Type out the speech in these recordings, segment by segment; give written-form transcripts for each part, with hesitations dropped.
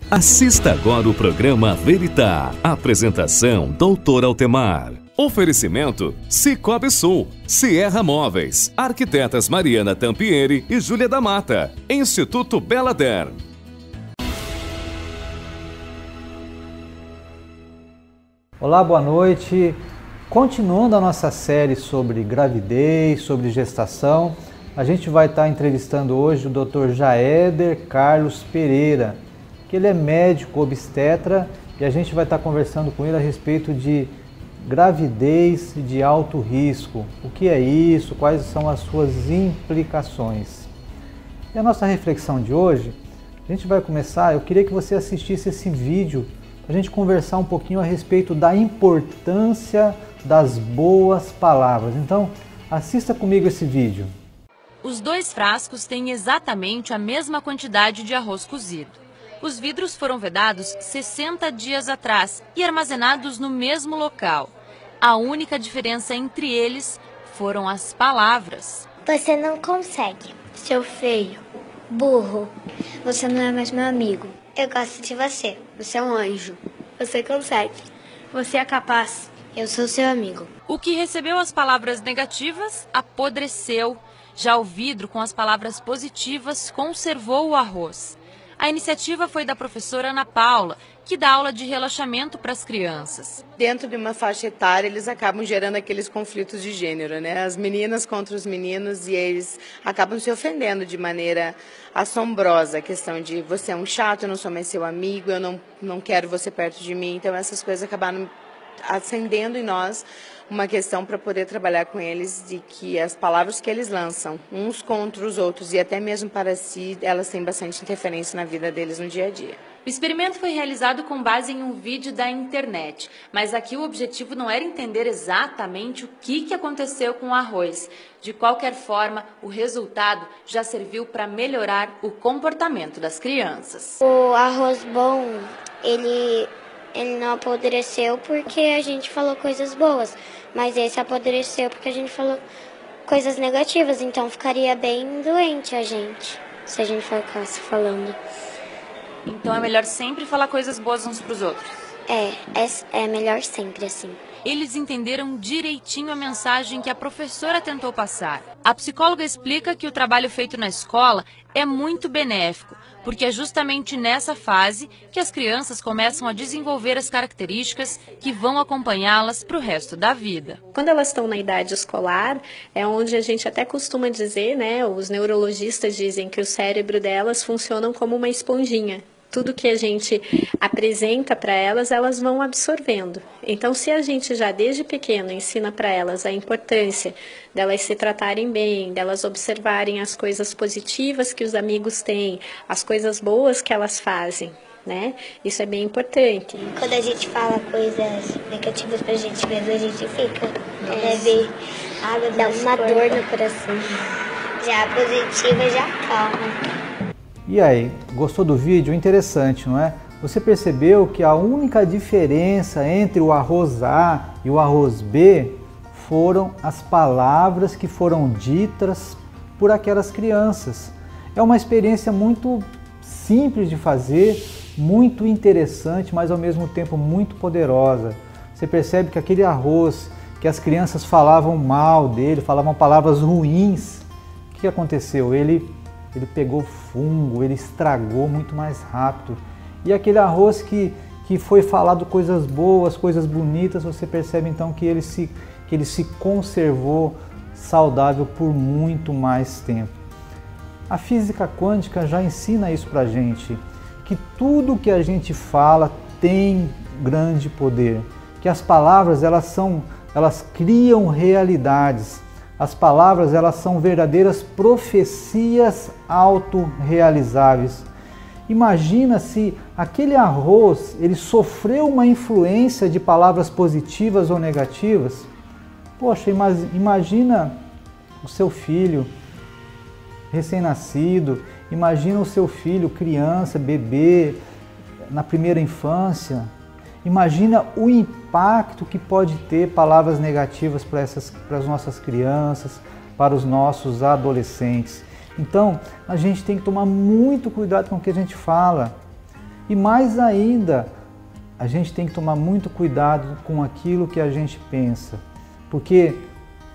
Assista agora o programa Veritá. Apresentação Dr. Altemar. Oferecimento Cicobi Sul, Sierra Móveis, Arquitetas Mariana Tampieri e Júlia da Mata, Instituto Belader. Olá, boa noite. Continuando a nossa série sobre gravidez, sobre gestação, a gente vai estar entrevistando hoje o Dr. Jaéder Carlos Pereira, que ele é médico obstetra, e a gente vai estar conversando com ele a respeito de gravidez de alto risco. O que é isso? Quais são as suas implicações? E a nossa reflexão de hoje, a gente vai começar, eu queria que você assistisse esse vídeo para a gente conversar um pouquinho a respeito da importância das boas palavras. Então, assista comigo esse vídeo. Os dois frascos têm exatamente a mesma quantidade de arroz cozido. Os vidros foram vedados 60 dias atrás e armazenados no mesmo local. A única diferença entre eles foram as palavras. Você não consegue. Seu feio. Burro. Você não é mais meu amigo. Eu gosto de você. Você é um anjo. Você consegue. Você é capaz. Eu sou seu amigo. O que recebeu as palavras negativas apodreceu. Já o vidro com as palavras positivas conservou o arroz. A iniciativa foi da professora Ana Paula, que dá aula de relaxamento para as crianças. Dentro de uma faixa etária, eles acabam gerando aqueles conflitos de gênero, né? As meninas contra os meninos, e eles acabam se ofendendo de maneira assombrosa. A questão de você é um chato, eu não sou mais seu amigo, eu não quero você perto de mim. Então essas coisas acabaram acendendo em nós uma questão para poder trabalhar com eles, de que as palavras que eles lançam uns contra os outros e até mesmo para si, elas têm bastante interferência na vida deles no dia a dia. O experimento foi realizado com base em um vídeo da internet, mas aqui o objetivo não era entender exatamente o que aconteceu com o arroz. De qualquer forma, o resultado já serviu para melhorar o comportamento das crianças. O arroz bom, ele não apodreceu porque a gente falou coisas boas, mas esse apodreceu porque a gente falou coisas negativas, então ficaria bem doente a gente, se a gente ficasse falando. Então é melhor sempre falar coisas boas uns para os outros? É melhor sempre assim. Eles entenderam direitinho a mensagem que a professora tentou passar. A psicóloga explica que o trabalho feito na escola é muito benéfico, porque é justamente nessa fase que as crianças começam a desenvolver as características que vão acompanhá-las para o resto da vida. Quando elas estão na idade escolar, é onde a gente até costuma dizer, né, os neurologistas dizem que o cérebro delas funciona como uma esponjinha. Tudo que a gente apresenta para elas, elas vão absorvendo. Então, se a gente já desde pequeno ensina para elas a importância delas se tratarem bem, delas observarem as coisas positivas que os amigos têm, as coisas boas que elas fazem, né? Isso é bem importante. Quando a gente fala coisas negativas pra gente mesmo, a gente fica, dá uma dor no coração. Já a positiva já calma. E aí, gostou do vídeo? Interessante, não é? Você percebeu que a única diferença entre o arroz A e o arroz B foram as palavras que foram ditas por aquelas crianças. É uma experiência muito simples de fazer, muito interessante, mas ao mesmo tempo muito poderosa. Você percebe que aquele arroz que as crianças falavam mal dele, falavam palavras ruins, o que aconteceu? Ele pegou fungo, ele estragou muito mais rápido. E aquele arroz que foi falado coisas boas, coisas bonitas, você percebe então que ele se conservou saudável por muito mais tempo. A física quântica já ensina isso pra gente, que tudo que a gente fala tem grande poder, que as palavras elas criam realidades. As palavras, elas são verdadeiras profecias autorrealizáveis. Imagina se aquele arroz, ele sofreu uma influência de palavras positivas ou negativas. Poxa, imagina o seu filho recém-nascido, imagina o seu filho criança, bebê, na primeira infância. Imagina o impacto que pode ter palavras negativas para as nossas crianças, para os nossos adolescentes. Então, a gente tem que tomar muito cuidado com o que a gente fala. E mais ainda, a gente tem que tomar muito cuidado com aquilo que a gente pensa, porque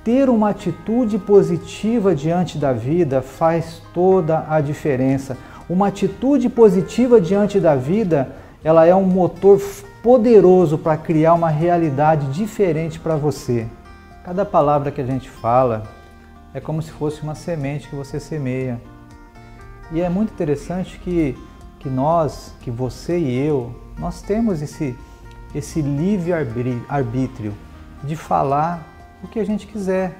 ter uma atitude positiva diante da vida faz toda a diferença. Uma atitude positiva diante da vida, ela é um motor poderoso para criar uma realidade diferente para você. Cada palavra que a gente fala é como se fosse uma semente que você semeia. E é muito interessante que nós, que você e eu, nós temos esse livre-arbítrio de falar o que a gente quiser.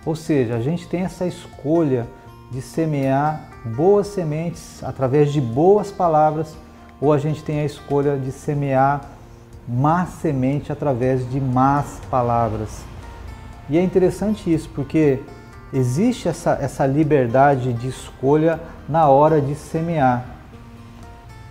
Ou seja, a gente tem essa escolha de semear boas sementes através de boas palavras, ou a gente tem a escolha de semear má semente através de más palavras. E é interessante isso, porque existe essa liberdade de escolha na hora de semear.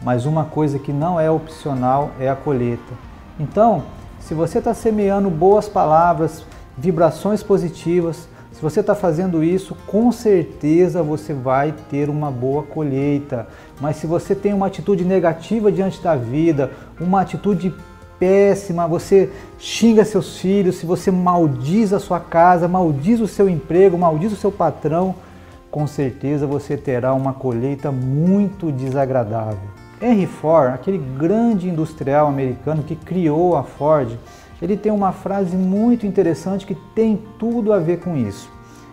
Mas uma coisa que não é opcional é a colheita. Então, se você está semeando boas palavras, vibrações positivas, se você está fazendo isso, com certeza você vai ter uma boa colheita. Mas se você tem uma atitude negativa diante da vida, uma atitude péssima, você xinga seus filhos, se você maldiz a sua casa, maldiz o seu emprego, maldiz o seu patrão, com certeza você terá uma colheita muito desagradável. Henry Ford, aquele grande industrial americano que criou a Ford, ele tem uma frase muito interessante que tem tudo a ver com isso.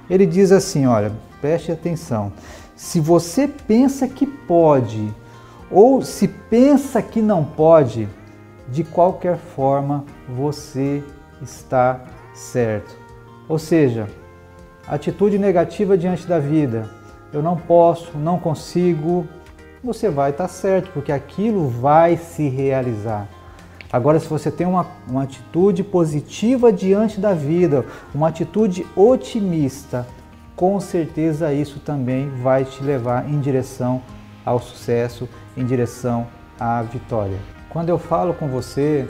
Ele diz assim, olha, preste atenção, se você pensa que pode ou se pensa que não pode, de qualquer forma você está certo. Ou seja, atitude negativa diante da vida, eu não posso, não consigo, você vai estar certo, porque aquilo vai se realizar. Agora, se você tem uma atitude positiva diante da vida, uma atitude otimista, com certeza isso também vai te levar em direção ao sucesso, em direção à vitória. Quando eu falo com você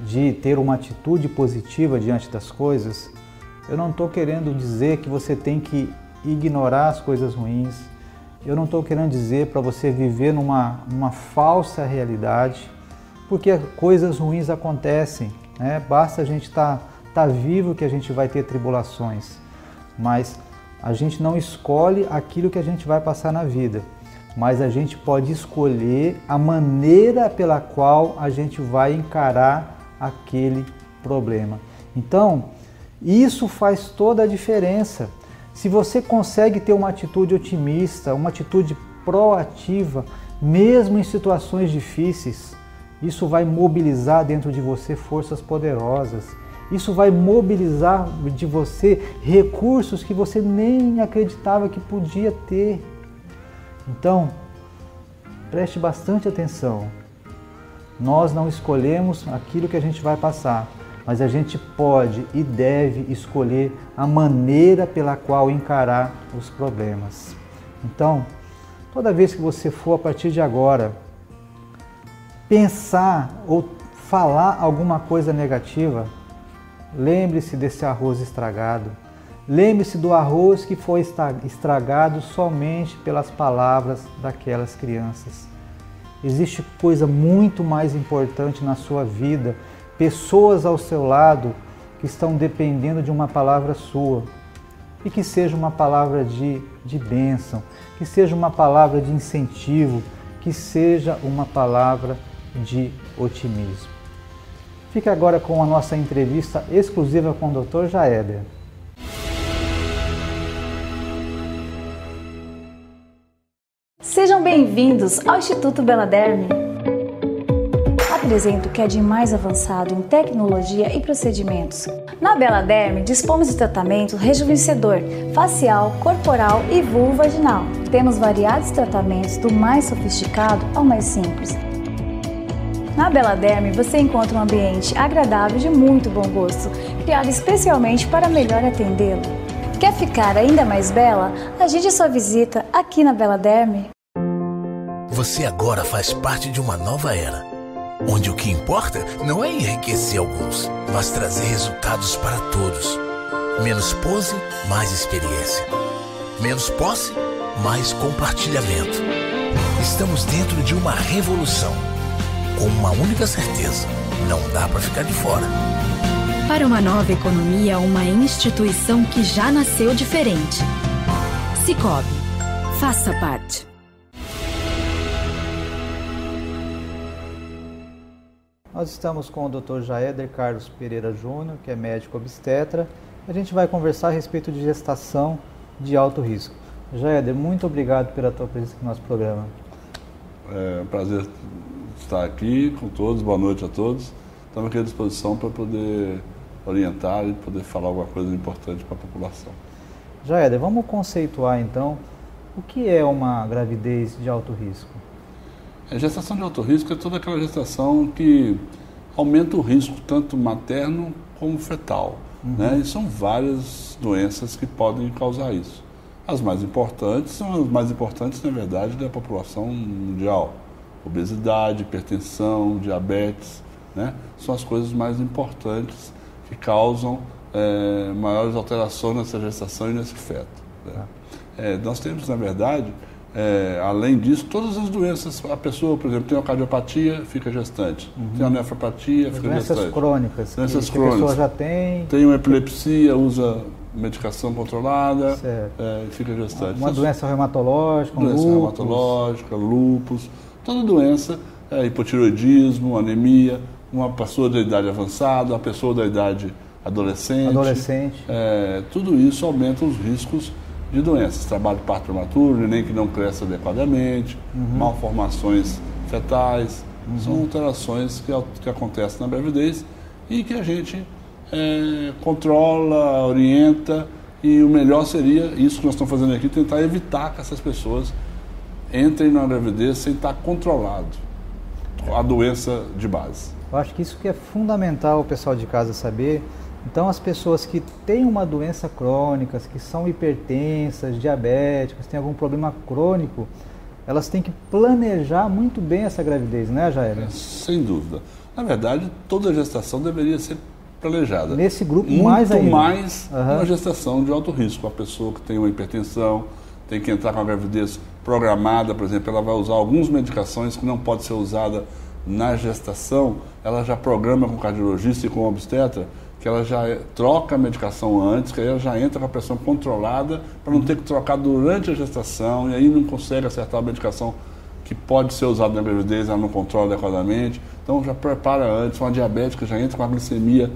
de ter uma atitude positiva diante das coisas, eu não estou querendo dizer que você tem que ignorar as coisas ruins, eu não estou querendo dizer para você viver numa falsa realidade, porque coisas ruins acontecem, né? Basta a gente estar vivo que a gente vai ter tribulações, mas a gente não escolhe aquilo que a gente vai passar na vida, mas a gente pode escolher a maneira pela qual a gente vai encarar aquele problema. Então, isso faz toda a diferença. Se você consegue ter uma atitude otimista, uma atitude proativa, mesmo em situações difíceis, isso vai mobilizar dentro de você forças poderosas. Isso vai mobilizar de você recursos que você nem acreditava que podia ter. Então, preste bastante atenção. Nós não escolhemos aquilo que a gente vai passar, mas a gente pode e deve escolher a maneira pela qual encarar os problemas. Então, toda vez que você for, a partir de agora, pensar ou falar alguma coisa negativa, lembre-se desse arroz estragado. Lembre-se do arroz que foi estragado somente pelas palavras daquelas crianças. Existe coisa muito mais importante na sua vida, pessoas ao seu lado que estão dependendo de uma palavra sua. E que seja uma palavra de bênção, que seja uma palavra de incentivo, que seja uma palavra de otimismo. Fique agora com a nossa entrevista exclusiva com o Dr. Jaéber. Sejam bem-vindos ao Instituto Bela Derme. Apresento o que é de mais avançado em tecnologia e procedimentos. Na Bela Derme dispomos de tratamento rejuvenescedor, facial, corporal e vulvovaginal. Temos variados tratamentos do mais sofisticado ao mais simples. Na Bela Derme você encontra um ambiente agradável de muito bom gosto, criado especialmente para melhor atendê-lo. Quer ficar ainda mais bela? Agende sua visita aqui na Bela Derme. Você agora faz parte de uma nova era, onde o que importa não é enriquecer alguns, mas trazer resultados para todos. Menos pose, mais experiência. Menos posse, mais compartilhamento. Estamos dentro de uma revolução, com uma única certeza: não dá para ficar de fora. Para uma nova economia, uma instituição que já nasceu diferente. Sicoob. Faça parte. Nós estamos com o Dr. Jaéder Carlos Pereira Júnior, que é médico obstetra. A gente vai conversar a respeito de gestação de alto risco. Jaéder, muito obrigado pela tua presença aqui no nosso programa. É um prazer estar aqui com todos, boa noite a todos. Estamos aqui à disposição para poder orientar e poder falar alguma coisa importante para a população. Jaéder, vamos conceituar então o que é uma gravidez de alto risco. A gestação de alto risco é toda aquela gestação que aumenta o risco tanto materno como fetal. Né? E são várias doenças que podem causar isso. As mais importantes são as mais importantes, na verdade, da população mundial. Obesidade, hipertensão, diabetes, né? São as coisas mais importantes que causam maiores alterações nessa gestação e nesse feto. Né? Nós temos, na verdade, além disso, todas as doenças. A pessoa, por exemplo, tem uma cardiopatia, fica gestante. Tem uma nefropatia, fica doenças gestante. Crônicas, doenças que crônicas. A pessoa já tem. Tem uma epilepsia, usa medicação controlada, fica gestante. Uma doença reumatológica, lúpus. Toda doença, hipotireoidismo, anemia, uma pessoa da idade avançada, uma pessoa da idade adolescente. Tudo isso aumenta os riscos de doenças. Trabalho de parto prematuro, neném que não cresce adequadamente, malformações fetais. São alterações que acontecem na gravidez e que a gente controla, orienta, e o melhor seria, isso que nós estamos fazendo aqui, tentar evitar que essas pessoas entrem na gravidez sem estar controlado a doença de base. Eu acho que isso que é fundamental o pessoal de casa saber. Então, as pessoas que têm uma doença crônica, que são hipertensas, diabéticas, têm algum problema crônico, elas têm que planejar muito bem essa gravidez, né, Jaéder? Sem dúvida. Na verdade, toda gestação deveria ser planejada. Nesse grupo, muito mais ainda. mais uma gestação de alto risco. A pessoa que tem uma hipertensão tem que entrar com a gravidez programada, por exemplo, ela vai usar algumas medicações que não pode ser usada na gestação, ela já programa com o cardiologista e com o obstetra, que ela já troca a medicação antes, que aí ela já entra com a pressão controlada, para não ter que trocar durante a gestação, e aí não consegue acertar a medicação que pode ser usada na gravidez, ela não controla adequadamente. Então já prepara antes, uma diabética já entra com a glicemia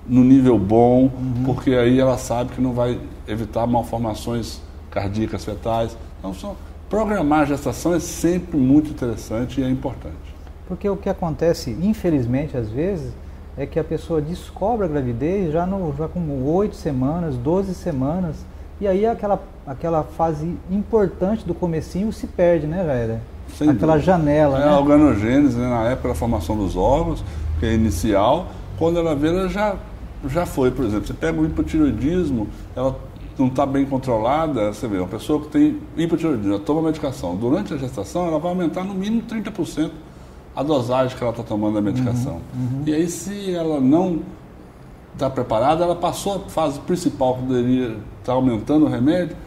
no nível bom, porque aí ela sabe que não vai evitar malformações cardíacas fetais. Então, programar a gestação é sempre muito interessante e é importante. Porque o que acontece, infelizmente, às vezes, é que a pessoa descobre a gravidez já com 8 semanas, 12 semanas, e aí aquela fase importante do comecinho se perde, né, Jaéder? Aquela janela, né? A organogênese, né, na época da formação dos órgãos, que é inicial, quando ela vê, ela já foi, por exemplo, você pega o hipotireoidismo, ela não está bem controlada, você vê, uma pessoa que tem hipotireoidismo, ela toma medicação, durante a gestação ela vai aumentar no mínimo 30% a dosagem que ela está tomando da medicação. E aí, se ela não está preparada, ela passou a fase principal, que poderia estar aumentando o remédio,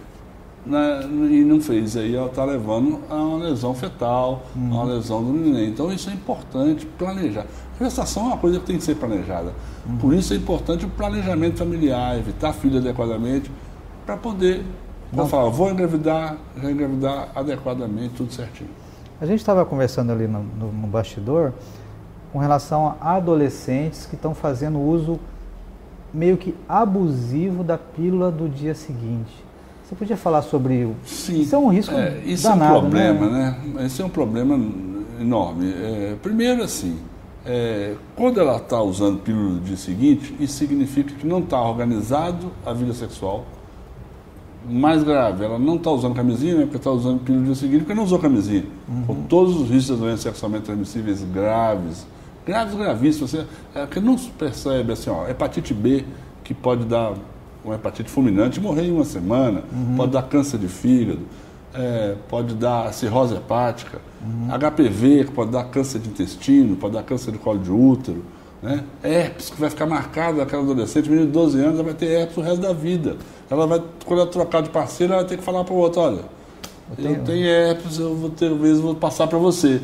né, e não fez. Aí ela está levando a uma lesão fetal, a uma lesão do neném. Então, isso é importante, planejar. A gestação é uma coisa que tem que ser planejada. Por isso é importante o planejamento familiar, evitar filho adequadamente, para poder, quando falar, vou engravidar, já engravidar adequadamente, tudo certinho. A gente estava conversando ali no bastidor com relação a adolescentes que estão fazendo uso meio que abusivo da pílula do dia seguinte. Você podia falar sobre isso? Sim. Isso é um risco isso danado, é um problema, né? Esse é um problema enorme. Primeiro, assim, quando ela está usando pílula do dia seguinte, isso significa que não está organizado a vida sexual. Mais grave, ela não está usando camisinha, né, porque está usando pílula no dia seguinte, porque não usou camisinha. Com todos os riscos de doenças sexualmente transmissíveis gravíssimos. Que não se percebe, assim, hepatite B, que pode dar uma hepatite fulminante e morrer em uma semana, pode dar câncer de fígado, pode dar cirrose hepática, HPV, que pode dar câncer de intestino, pode dar câncer de colo de útero, né? Herpes, que vai ficar marcado aquela adolescente, menina de 12 anos, ela vai ter herpes o resto da vida. Ela vai, quando ela trocar de parceiro, ela vai ter que falar para o outro, olha, eu tenho herpes, eu vou passar para você.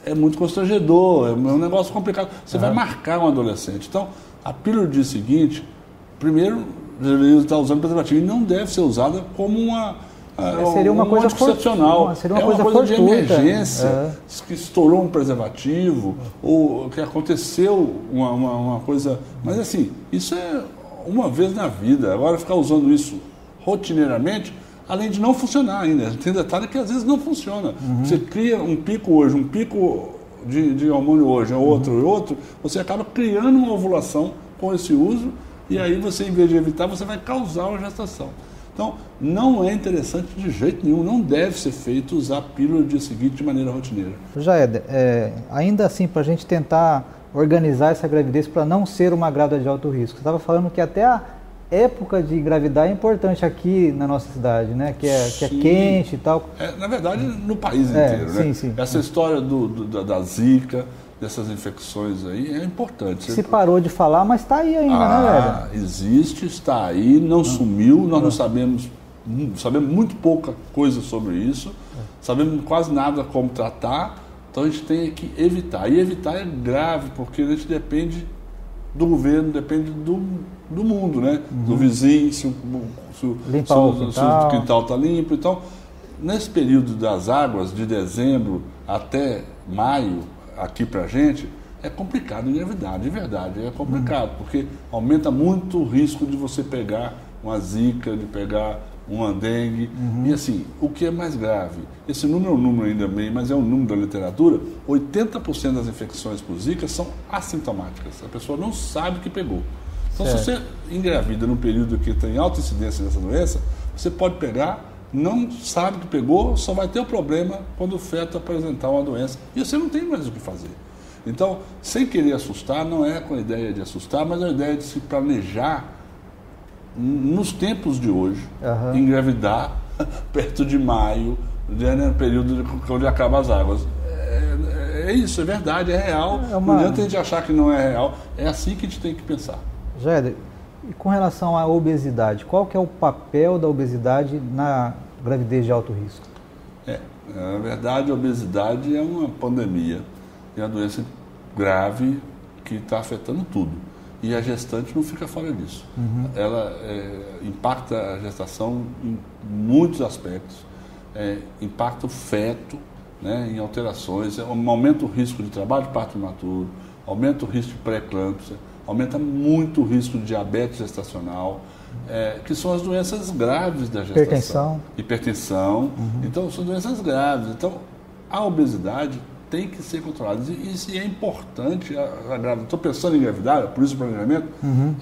É muito constrangedor, é um negócio complicado. Você vai marcar um adolescente. Então, a pílula do dia seguinte, primeiro, deveria estar usando preservativo e não deve ser usada como seria uma coisa anticoncepcional. Seria uma coisa fortuita. De emergência, que estourou um preservativo, ou que aconteceu uma coisa... Mas assim, isso é uma vez na vida. Agora, ficar usando isso rotineiramente, além de não funcionar ainda. Tem detalhe que às vezes não funciona. Você cria um pico hoje, um pico de hormônio hoje, outro, você acaba criando uma ovulação com esse uso, e aí você, em vez de evitar, você vai causar uma gestação. Então, não é interessante de jeito nenhum, não deve ser feito usar a pílula no dia seguinte de maneira rotineira. Jaéder, ainda assim, para a gente tentar organizar essa gravidez para não ser uma grávida de alto risco, você estava falando que até a época de engravidar é importante aqui na nossa cidade, né? Que é quente e tal. Na verdade, no país inteiro, né? Sim. Essa história da zika, dessas infecções aí, é importante. Se parou de falar, mas está aí ainda, né, velho? Existe, está aí, não sumiu, nós não sabemos muito pouca coisa sobre isso, sabemos quase nada como tratar, então a gente tem que evitar. E evitar é grave, porque a gente depende do governo, depende do mundo, né? Do vizinho, se o quintal está limpo. Então, nesse período das águas, de dezembro até maio, aqui pra gente, é complicado engravidar, de verdade, é complicado, porque aumenta muito o risco de você pegar uma zika, de pegar uma dengue, e assim, o que é mais grave, esse número é um número ainda bem, mas é um número da literatura, 80% das infecções por zika são assintomáticas, a pessoa não sabe que pegou. Então, se você engravida num período que tem alta incidência dessa doença, você pode pegar, não sabe que pegou, só vai ter o problema quando o feto apresentar uma doença. E você não tem mais o que fazer. Então, sem querer assustar, não é com a ideia de assustar, mas a ideia de se planejar nos tempos de hoje, engravidar perto de maio, no período onde acabam as águas. É isso, é verdade, é real. Não adianta a gente achar que não é real. É assim que a gente tem que pensar. Jaéder, e com relação à obesidade, qual que é o papel da obesidade na gravidez de alto risco? Na verdade, a obesidade é uma pandemia, é uma doença grave que está afetando tudo. E a gestante não fica fora disso. Ela impacta a gestação em muitos aspectos, impacta o feto, né, em alterações, aumenta o risco de trabalho de parto prematuro, aumenta o risco de pré-eclâmpsia, aumenta muito o risco de diabetes gestacional, que são as doenças graves da gestação. Hipertensão. Então, são doenças graves. Então, a obesidade tem que ser controlada. E é importante, a grávida, estou pensando em engravidar, por isso o planejamento,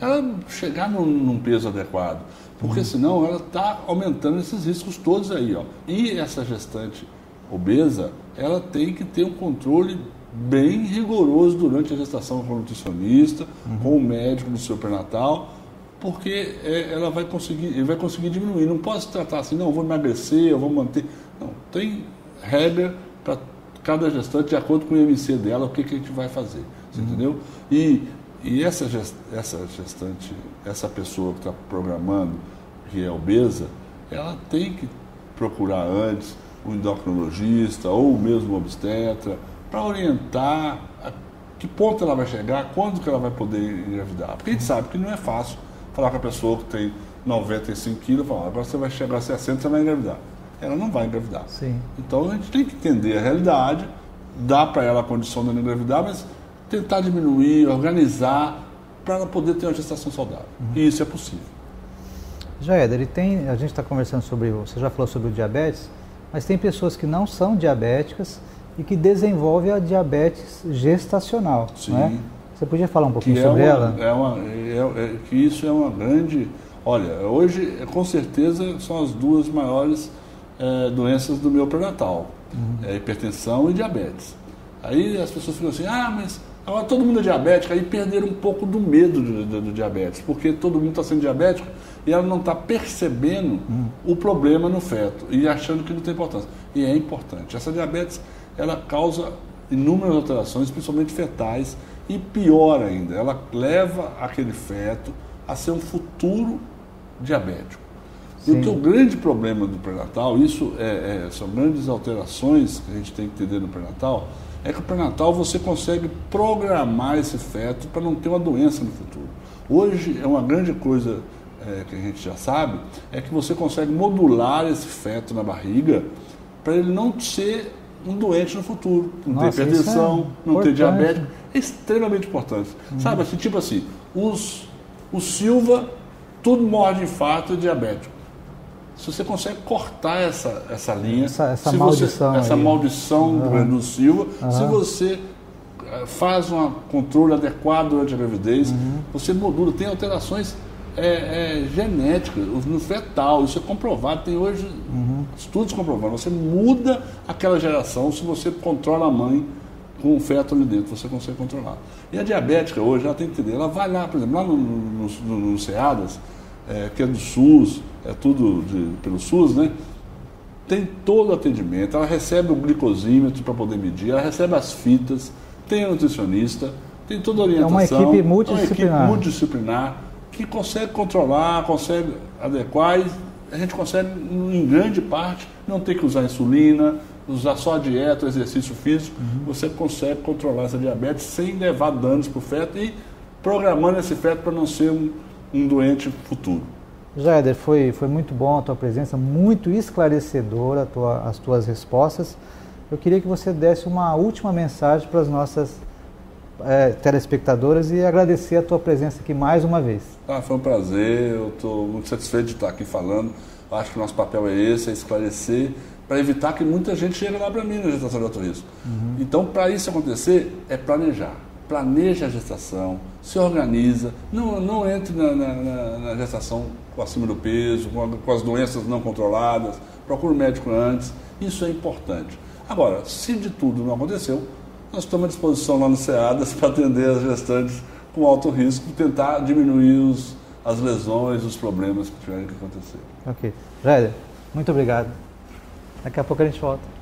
ela chegar num peso adequado. Porque senão ela está aumentando esses riscos todos aí. Ó. E essa gestante obesa, ela tem que ter um controle bem rigoroso durante a gestação com o nutricionista, com o médico no seu pré-natal, porque ele vai conseguir diminuir. Não pode se tratar assim, não, eu vou emagrecer, eu vou manter. Não, tem regra para cada gestante de acordo com o IMC dela, o que a gente vai fazer, você entendeu? E essa gestante, essa pessoa que está programando, que é obesa, ela tem que procurar antes o endocrinologista ou mesmo o obstetra, para orientar a que ponto ela vai chegar, quando que ela vai poder engravidar. Porque a gente sabe que não é fácil falar com a pessoa que tem 95 quilos, falar, agora você vai chegar a 60, você vai engravidar. Ela não vai engravidar. Sim. Então a gente tem que entender a realidade, dar para ela a condição de não engravidar, mas tentar diminuir, organizar, para ela poder ter uma gestação saudável. E isso é possível. Jaéder, a gente está conversando sobre, você já falou sobre o diabetes, mas tem pessoas que não são diabéticas e que desenvolve a diabetes gestacional. Sim. Né? Você podia falar um pouquinho sobre ela? Que isso é uma grande... Olha, hoje, com certeza, são as duas maiores doenças do meu pré-natal. Hipertensão e diabetes. Aí as pessoas ficam assim, mas agora todo mundo é diabético, aí perderam um pouco do medo do diabetes, porque todo mundo está sendo diabético e ela não está percebendo o problema no feto e achando que não tem importância. E é importante. Essa diabetes, ela causa inúmeras alterações, principalmente fetais, e pior ainda, ela leva aquele feto a ser um futuro diabético. E o que o grande problema do pré-natal, isso são grandes alterações que a gente tem que entender no pré-natal, é que o pré-natal você consegue programar esse feto para não ter uma doença no futuro. Hoje é uma grande coisa que a gente já sabe, é que você consegue modular esse feto na barriga para ele não ser um doente no futuro, não ter hipertensão, não ter diabetes. É extremamente importante. Sabe, assim, tipo assim, os Silva, tudo morre de infarto e diabético. Se você consegue cortar essa linha, essa maldição do Silva, se você faz um controle adequado durante a gravidez, você modula, tem alterações genéticas, no fetal, isso é comprovado, tem hoje estudos comprovando, você muda aquela geração se você controla a mãe com o feto ali dentro, você consegue controlar. E a diabética hoje, ela tem que entender, ela vai lá, por exemplo, lá no SEADAS, que é do SUS, é tudo pelo SUS, né? Tem todo o atendimento, ela recebe o glicosímetro para poder medir, ela recebe as fitas, tem a nutricionista, tem toda a orientação. É uma equipe multidisciplinar. É uma equipe multidisciplinar que consegue controlar, consegue adequar e a gente consegue, em grande parte, não ter que usar insulina, usar só a dieta, o exercício físico, você consegue controlar essa diabetes sem levar danos para o feto e programando esse feto para não ser um doente futuro. Jader, foi muito bom a tua presença, muito esclarecedora as tuas respostas. Eu queria que você desse uma última mensagem para as nossas telespectadoras e agradecer a tua presença aqui mais uma vez. Foi um prazer, eu estou muito satisfeito de estar aqui falando. Acho que o nosso papel é esse, é esclarecer, para evitar que muita gente chegue lá para mim na gestação de alto risco. Então, para isso acontecer, é planejar. Planeja a gestação, se organiza, não entre na gestação acima do peso, com as doenças não controladas, procure o médico antes, isso é importante. Agora, se de tudo não aconteceu, nós estamos à disposição lá no SEADAS para atender as gestantes com alto risco, tentar diminuir as lesões, os problemas que tiverem que acontecer. Ok. Jader, muito obrigado. Daqui a pouco a gente volta.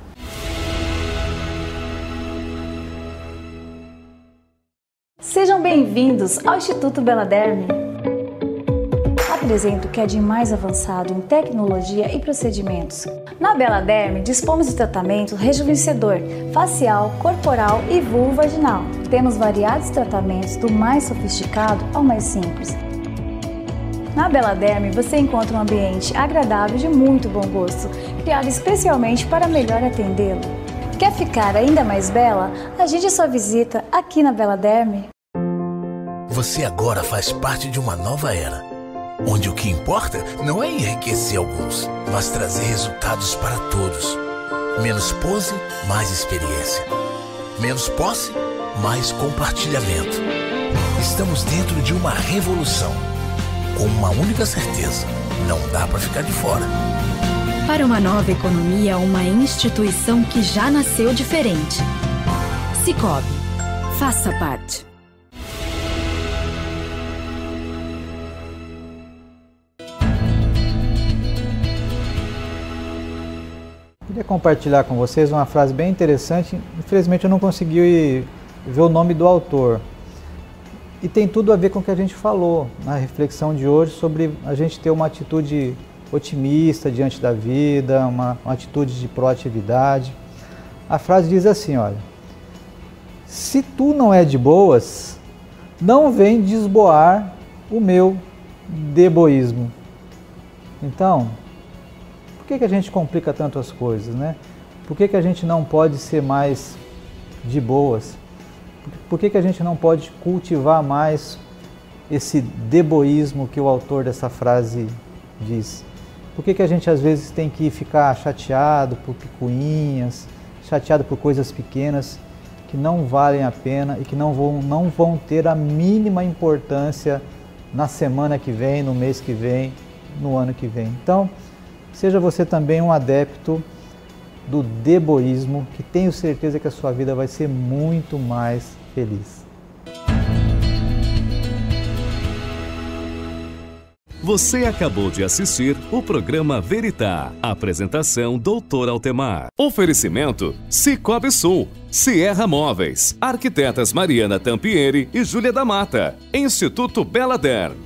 Sejam bem-vindos ao Instituto Beladerme. Apresento o que é de mais avançado em tecnologia e procedimentos. Na Beladerme, dispomos de tratamento rejuvenescedor, facial, corporal e vulvovaginal. Temos variados tratamentos do mais sofisticado ao mais simples. Na Beladerme, você encontra um ambiente agradável de muito bom gosto, criado especialmente para melhor atendê-lo. Quer ficar ainda mais bela? Agende sua visita aqui na Beladerme. Você agora faz parte de uma nova era, onde o que importa não é enriquecer alguns, mas trazer resultados para todos. Menos pose, mais experiência. Menos posse, mais compartilhamento. Estamos dentro de uma revolução, com uma única certeza: não dá para ficar de fora. Para uma nova economia, uma instituição que já nasceu diferente. Sicoob. Faça parte. Queria compartilhar com vocês uma frase bem interessante. Infelizmente eu não consegui ver o nome do autor. E tem tudo a ver com o que a gente falou na reflexão de hoje sobre a gente ter uma atitude otimista diante da vida, uma atitude de proatividade. A frase diz assim, olha: se tu não é de boas, não vem desboar o meu deboísmo. Então, por que a gente complica tanto as coisas, né? Por que a gente não pode ser mais de boas? Por que a gente não pode cultivar mais esse deboísmo que o autor dessa frase diz? Por que a gente às vezes tem que ficar chateado por picuinhas, chateado por coisas pequenas que não valem a pena e que não vão ter a mínima importância na semana que vem, no mês que vem, no ano que vem? Então, seja você também um adepto do deboísmo, que tenho certeza que a sua vida vai ser muito mais feliz. Você acabou de assistir o programa Veritá. Apresentação Dr. Altemar. Oferecimento Sicoob Sul, Sierra Móveis, Arquitetas Mariana Tampieri e Júlia da Mata, Instituto Beladerme.